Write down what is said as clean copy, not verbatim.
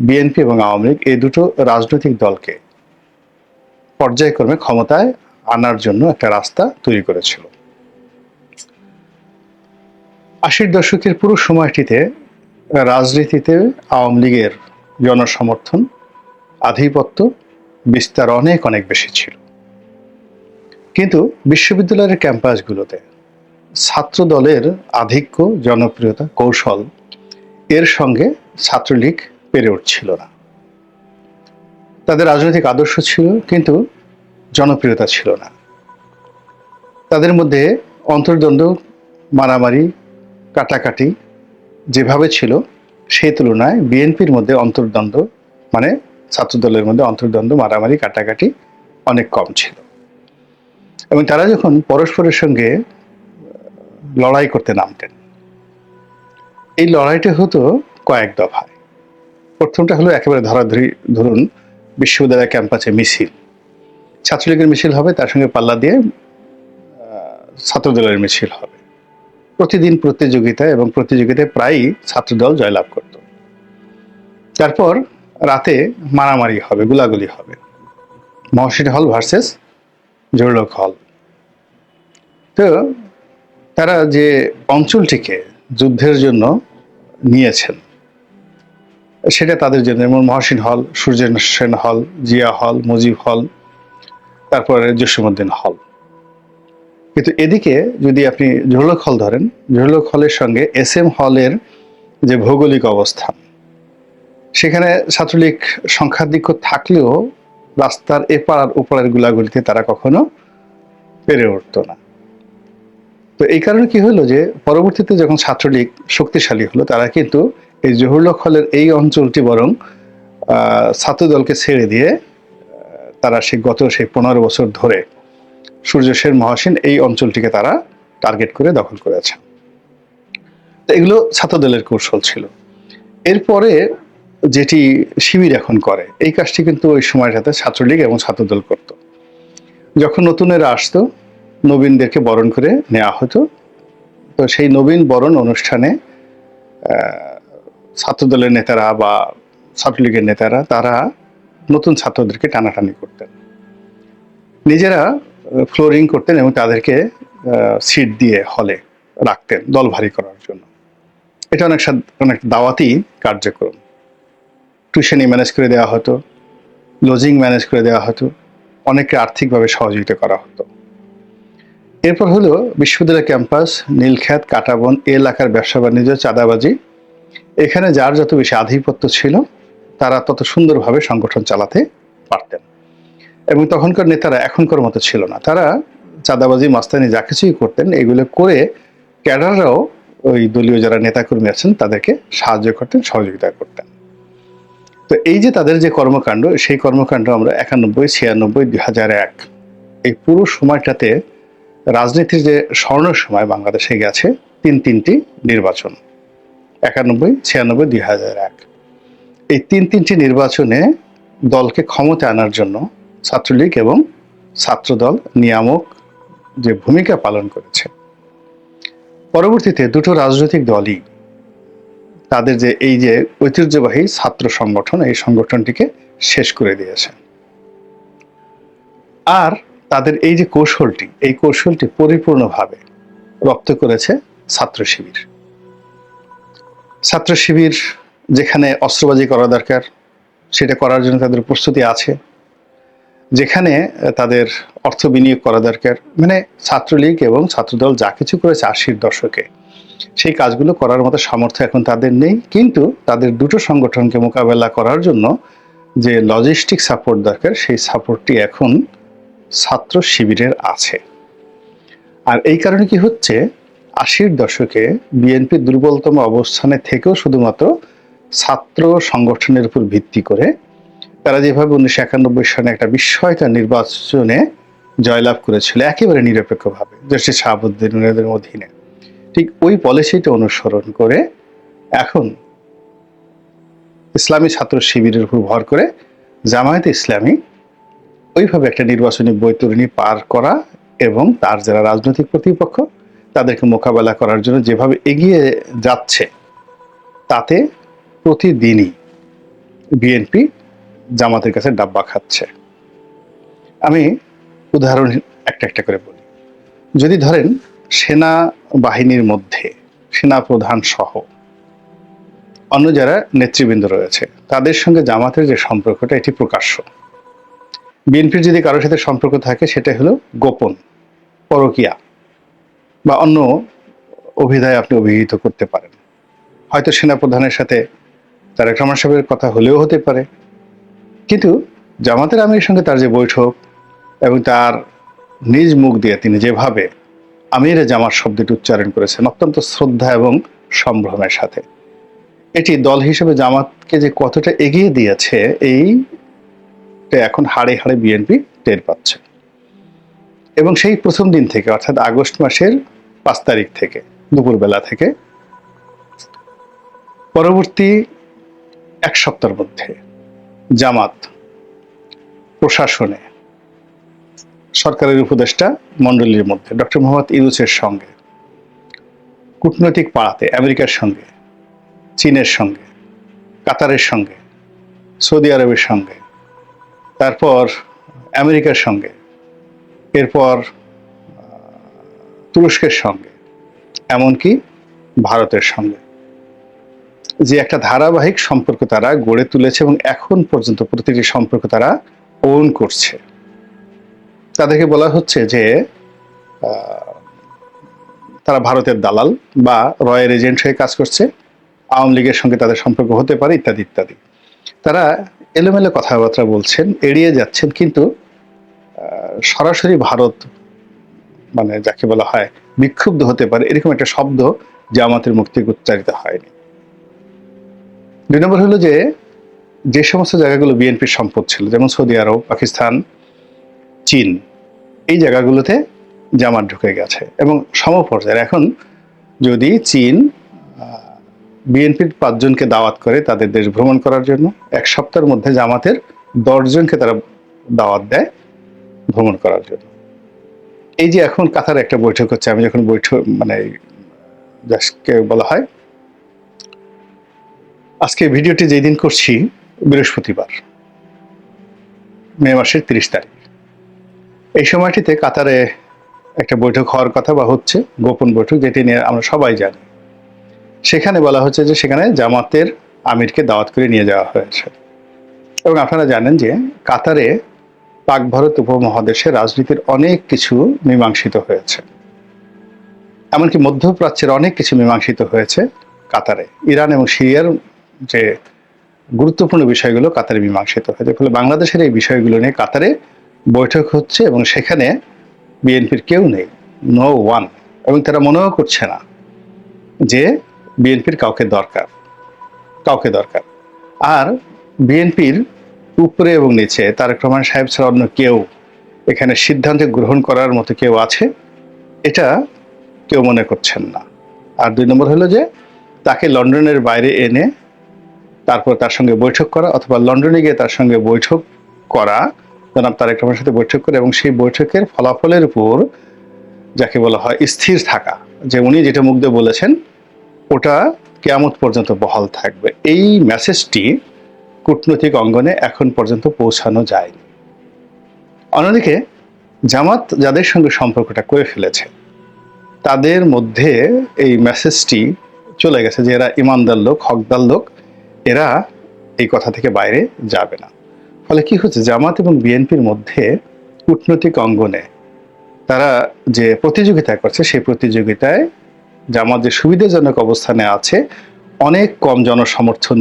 BNP এবং আওয়ামী লীগ এই দুটো রাজনৈতিক দলকে পর্যায়ক্রমে ক্ষমতায় আনার জন্য একটা রাস্তা তৈরি করেছিল। ৮০ দশকের পুরো সময়টিতে রাজনীতিতে আওয়ামী লীগের জনসমর্থন, আধিপত্য বিস্তার অনেক অনেক বেশি ছিল। কিন্তু বিশ্ববিদ্যালয়ের ক্যাম্পাসগুলোতে ছাত্র দলের আধিক্য, জনপ্রিয়তা, কৌশল এর সঙ্গে ছাত্রলীগ পেরে উঠছিল না। তাদের রাজনৈতিক আদর্শ ছিল কিন্তু জনপ্রিয়তা ছিল না। তাদের মধ্যে অন্তর্দ্বন্দ্ব, মারামারি, কাটাকাটি যেভাবে ছিল সেই তুলনায় বিএনপির মধ্যে অন্তর্দ্বন্দ্ব মানে ছাত্রদলের মধ্যে অন্তর্দ্বন্দ্ব, মারামারি, কাটাকাটি অনেক কম ছিল। এবং তারা যখন পরস্পরের সঙ্গে লড়াই করতে নামতেন, এই লড়াইটা হতো কয়েক দফায়। প্রথমটা হলো একেবারে ধরাধরি, ধরুন বিশ্ববিদ্যালয় ক্যাম্পাসে মিছিল, ছাত্রলীগের মিছিল হবে, তার সঙ্গে পাল্লা দিয়ে ছাত্রদলের মিছিল হবে। প্রতিদিন প্রতিযোগিতা, এবং প্রতিযোগিতায় প্রায়ই ছাত্রদল জয়লাভ করত। তারপর রাতে মারামারি হবে, গোলাগুলি হবে, মহসিন হল ভার্সেস জহুরুল হল। তো তারা যে অঞ্চলটিকে যুদ্ধের জন্য নিয়েছেন সেটা তাদের জন্য, যেমন মহসিন হল, সূর্য সেন হল, জিয়া হল, মুজিব হল, তারপরে জসীমউদ্দিন হল। কিন্তু এদিকে যদি আপনি জহুরুল হল ধরেন, জহুরুল হলের সঙ্গে SM হলের যে ভৌগোলিক অবস্থান, সেখানে ছাত্রলীগ সংখ্যাধিক্য থাকলেও রাস্তার এপার আর ওপারের গুলাগুলিতে তারা কখনো পেরে উঠত না। তো এই কারণে কি হলো যে পরবর্তীতে যখন ছাত্রলীগ শক্তিশালী হলো, তারা কিন্তু এই জহুরুল হলের এই অঞ্চলটি বরং ছাত্রদলকে ছেড়ে দিয়ে তারা সেই 15 বছর ধরে সূর্য সেন, মহসিন এই অঞ্চলটিকে তারা টার্গেট করে দখল করেছে। তো এগুলো ছাত্রদলের কৌশল ছিল। এরপরে যেটি শিবির এখন করে, এই কাজটি কিন্তু ওই সময়টাতে ছাত্রলীগ এবং ছাত্রদল করত। যখন নতুনেরা আসতো, নবীনদেরকে বরণ করে নেওয়া হতো। তো সেই নবীন বরণ অনুষ্ঠানে ছাত্রদলের নেতারা বা ছাত্রলীগের নেতারা তারা নতুন ছাত্রদেরকে টানাটানি করতেন, নিজেরা ফ্লোরিং করতেন এবং তাদেরকে সিট দিয়ে হলে রাখতেন দল ভারী করার জন্য। এটা অনেক দাওয়াতি কার্যক্রম। টিউশনি ম্যানেজ করে দেওয়া হতো, লজিং ম্যানেজ করে দেওয়া হতো, অনেককে আর্থিকভাবে সহযোগিতা করা হতো। এরপর হলো বিশ্ববিদ্যালয় ক্যাম্পাস, নীলক্ষেত, কাঁটাবন এলাকার ব্যবসা বাণিজ্য, চাঁদাবাজি। এখানে যার যত বেশি আধিপত্য ছিল তারা তত সুন্দরভাবে সংগঠন চালাতে পারতেন। এবং তখনকার নেতারা এখনকার মতো ছিল না, তারা চাঁদাবাজি, মাস্তানি যা কিছুই করতেন, এগুলো করে ক্যাডাররাও ওই দলীয় যারা নেতাকর্মী আছেন তাদেরকে সাহায্য করতেন, সহযোগিতা করতেন। তো এই যে তাদের যে কর্মকাণ্ড, সেই কর্মকাণ্ড আমরা 91, 96, 2001 এই পুরো সময়টাতে রাজনীতির যে স্বর্ণ সময় বাংলাদেশে গেছে, তিনটি নির্বাচন, 91, 96, 2001, এই তিনটি নির্বাচনে দলকে ক্ষমতা আনার জন্য ছাত্রলীগ এবং ছাত্রদল নিয়ামক যে ভূমিকা পালন করেছে। পরবর্তীতে দুটো রাজনৈতিক দলই তাদের যে এই যে ঐতিহ্যবাহী ছাত্র সংগঠন, এই সংগঠনটিকে শেষ করে দিয়েছে। আর তাদের এই যে কৌশলটি, এই কৌশলটি পরিপূর্ণভাবে রপ্ত করেছে ছাত্র শিবির। ছাত্র শিবির যেখানে অস্ত্রবাজি করা দরকার সেটা করার জন্য তাদের প্রস্তুতি আছে, যেখানে তাদের অর্থ বিনিয়োগ করা দরকার, মানে ছাত্রলীগ এবং ছাত্রদল যা কিছু করেছে 80-র দশকে, সেই কাজগুলো করার মতো সামর্থ্য এখন তাদের নেই। কিন্তু তাদের দুটো সংগঠনকে মোকাবেলা করার জন্য যে লজিস্টিক সাপোর্ট দরকার, সেই সাপোর্টটি এখন ছাত্র শিবিরের আছে। আর এই কারণে কি হচ্ছে, 80-র দশকে বিএনপি দুর্বলতম অবস্থানে থেকেও শুধুমাত্র ছাত্র সংগঠনের উপর ভিত্তি করে তারা যেভাবে 1991 সালে একটা বিস্ময়কর নির্বাচনে জয়লাভ করেছিল একেবারে নিরপেক্ষভাবে জস্টিস শাহাবুদ্দিনের অধীনে, ঠিক ওই পলিসিটা অনুসরণ করে এখন ইসলামী ছাত্র শিবিরের উপর ভর করে জামায়াতে ইসলামী ওইভাবে একটা নির্বাচনী বৈতরণী পার করা এবং তার যারা রাজনৈতিক প্রতিপক্ষ তাদেরকে মোকাবেলা করার জন্য যেভাবে এগিয়ে যাচ্ছে, তাতে প্রতিদিনই বিএনপি জামাতের কাছে ডাব্বা খাচ্ছে। আমি উদাহরণ একটা একটা করে বলি। যদি ধরেন সেনা বাহিনীর মধ্যে সেনা প্রধান সহ অন্য যারা নেতৃবৃন্দ রয়েছে তাদের সঙ্গে জামাতের যে সম্পর্কটা এটি প্রকাশ্য। বিএনপির যদি কারোর সাথে সম্পর্ক থাকে সেটা হলো গোপন, পরকীয়া বা অন্য অভিধায় আপনি অভিহিত করতে পারেন। হয়তো সেনা প্রধানের সাথে তারেক রহমান সাহেবের কথা হলেও হতে পারে, কিন্তু জামাতের আমিরের সঙ্গে তার যে বৈঠক এবং তার নিজ মুখ দিয়ে তিনি যেভাবে আমিরে জামাত শব্দটি উচ্চারণ করেছেন অত্যন্ত শ্রদ্ধা এবং সম্ভ্রমের সাথে, এটি দল হিসেবে জামাতকে যে কতটা এগিয়ে দিয়েছে এইটা এখন হাড়ে হাড়ে বিএনপি টের পাচ্ছে। এবং সেই প্রথম দিন থেকে অর্থাৎ আগস্ট মাসের 5 তারিখ থেকে দুপুরবেলা থেকে পরবর্তী 1 সপ্তাহের মধ্যে জামাত প্রশাসনে সরকারের উপদেষ্টা মণ্ডলীর মধ্যে ডক্টর মোহাম্মদ ইউনূসের সঙ্গে, কূটনৈতিক পাড়াতে আমেরিকার সঙ্গে, চীনের সঙ্গে, কাতারের সঙ্গে, সৌদি আরবের সঙ্গে, তারপর আমেরিকার সঙ্গে, এরপর তুরস্কের সঙ্গে, এমনকি ভারতের সঙ্গে যে একটা ধারাবাহিক সম্পর্ক তারা গড়ে তুলেছে এবং এখন পর্যন্ত প্রতিটি সম্পর্ক তারা ওন করছে। তাদেরকে বলা হচ্ছে যে তারা ভারতের দালাল বা রয়ের এজেন্ট হয়ে কাজ করছে, আওয়ামী লীগের সঙ্গে তাদের সম্পর্ক হতে পারে ইত্যাদি ইত্যাদি। তারা এলোমেলো কথাবার্তা বলছেন, এড়িয়ে যাচ্ছেন, কিন্তু সরাসরি ভারত মানে যাকে বলা হয় বিক্ষুব্ধ হতে পারে এরকম একটা শব্দ জামাতের মুখ থেকে উচ্চারিত হয়নি। 2 নম্বর হলো যে সমস্ত জায়গাগুলো বিএনপির সম্পদ ছিল, যেমন সৌদি আরব, পাকিস্তান, চীন, এই জায়গাগুলোতে জামাত ঢুকে গেছে এবং সমপর্যায়ে এখন যদি চীন বিএনপির 5 জনকে দাওয়াত করে তাদের দেশ ভ্রমণ করার জন্য, 1 সপ্তাহের মধ্যে জামাতের 10 জনকে তারা দাওয়াত দেয় ভ্রমণ করার জন্য। এই যে এখন কাতারে একটা বৈঠক হচ্ছে, আমি যখন বৈঠক মানে যাকে বলা হয়, আজকে ভিডিওটি যেই দিন করছি বৃহস্পতিবার মে মাসের 30 তারিখ, এই সময়টিতে কাতারে একটা বৈঠক হওয়ার কথা বা হচ্ছে, গোপন বৈঠক যেটি নিয়ে আমরা সবাই জানি। সেখানে বলা হচ্ছে যে সেখানে জামাতের আমিরকে দাওয়াত করে নিয়ে যাওয়া হয়েছে। এবং আপনারা জানেন যে কাতারে পাক ভারত উপমহাদেশে রাজনীতির অনেক কিছু মীমাংসিত হয়েছে, এমনকি মধ্যপ্রাচ্যের অনেক কিছু মীমাংসিত হয়েছে কাতারে। ইরান এবং সিরিয়ার যে গুরুত্বপূর্ণ বিষয়গুলো কাতারে মীমাংসিত হয়েছে, ফলে বাংলাদেশের এই বিষয়গুলো নিয়ে কাতারে বৈঠক হচ্ছে এবং সেখানে বিএনপির কেউ নেই, নো ওয়ান, এবং তারা মনেও করছে না যে বিএনপির কাউকে দরকার। আর বিএনপির উপরে এবং নিচে তারেক রহমান সাহেব ছাড়া অন্য কেউ এখানে সিদ্ধান্ত গ্রহণ করার মতো কেউ আছে এটা কেউ মনে করছেন না। আর 2 নম্বর হলো যে তাকে লন্ডনের বাইরে এনে তারপর তার সঙ্গে বৈঠক করা, অথবা লন্ডনে গিয়ে তার সঙ্গে বৈঠক করা, জনাব তারেক রহমানের সাথে বৈঠক করে এবং সেই বৈঠকের ফলাফলের উপর যাকে বলা হয় স্থির থাকা, যে উনি যেটা মুখ দিয়ে বলেছেন ওটা কিয়ামত পর্যন্ত বহাল থাকবে, এই মেসেজটি কূটনৈতিক অঙ্গনে এখন পর্যন্ত পৌঁছানো যায়নি। অন্যদিকে জামাত যাদের সঙ্গে সম্পর্কটা করে ফেলেছে তাদের মধ্যে এই মেসেজটি চলে গেছে যে এরা ইমানদার লোক, হকদার লোক, এরা এই কথা থেকে বাইরে যাবে না। ফলে কি হচ্ছে, জামাত এবং বিএনপির মধ্যে কূটনৈতিক অঙ্গনে তারা যে প্রতিযোগিতা করছে সেই প্রতিযোগিতায় জামাত যে সুবিধাজনক অবস্থানে আছে, অনেক কম জনসমর্থন